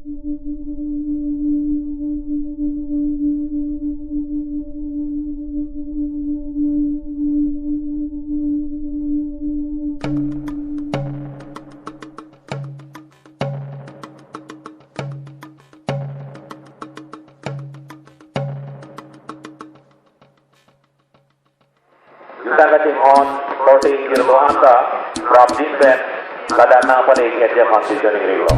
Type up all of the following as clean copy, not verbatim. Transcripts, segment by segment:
Kita kasih on voting Kirloanta from Jinben Kadana Pani Kerja Constitution Rio.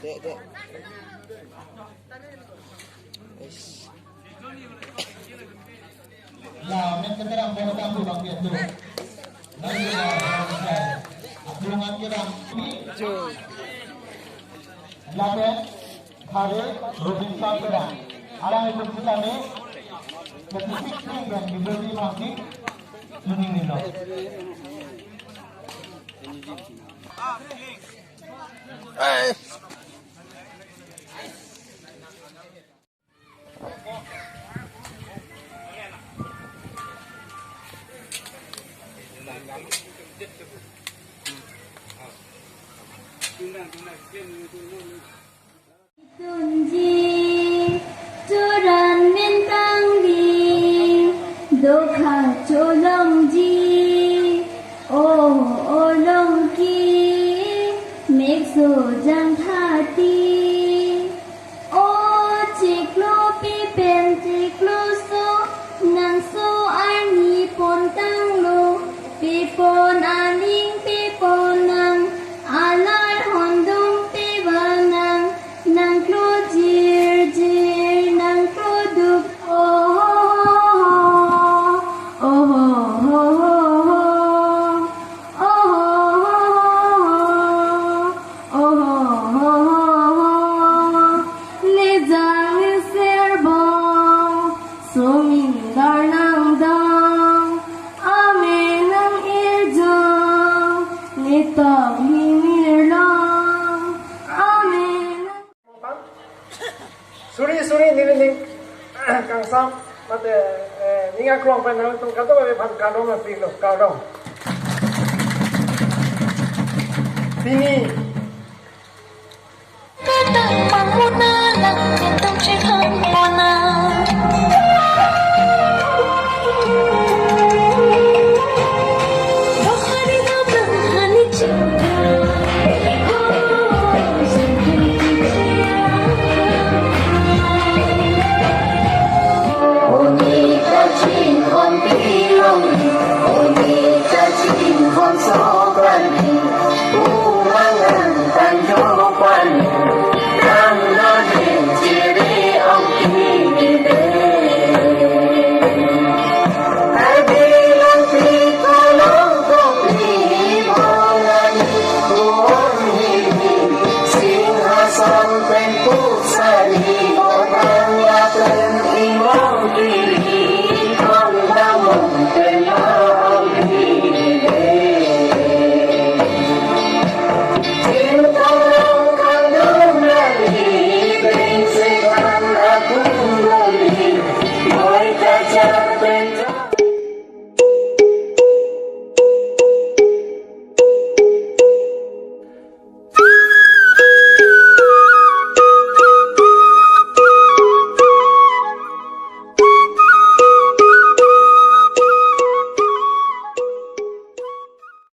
Dek. Nah, mereka terang bawa tahu bang dia tu. Lalu abungan kita ni. Lalu hari Robin Sangkara. Arang itu kita ni. Spesifik dengan diberi masih tuning ni. Tunji Turan bintang di Dokha Cholong ji Oh Long ki Mekso Jang Thati Oh Chiklo Pipen Chiklo So Nang So Arni Pon Tang Lo Pipon Aning Pipon Nang Alar Hondong Piwanang Nang Klo Jir Jir Nang Klo Dup Suri niling kang sam mate ninga klong pa na tung kato be phan kadong na pilo kadong. Tini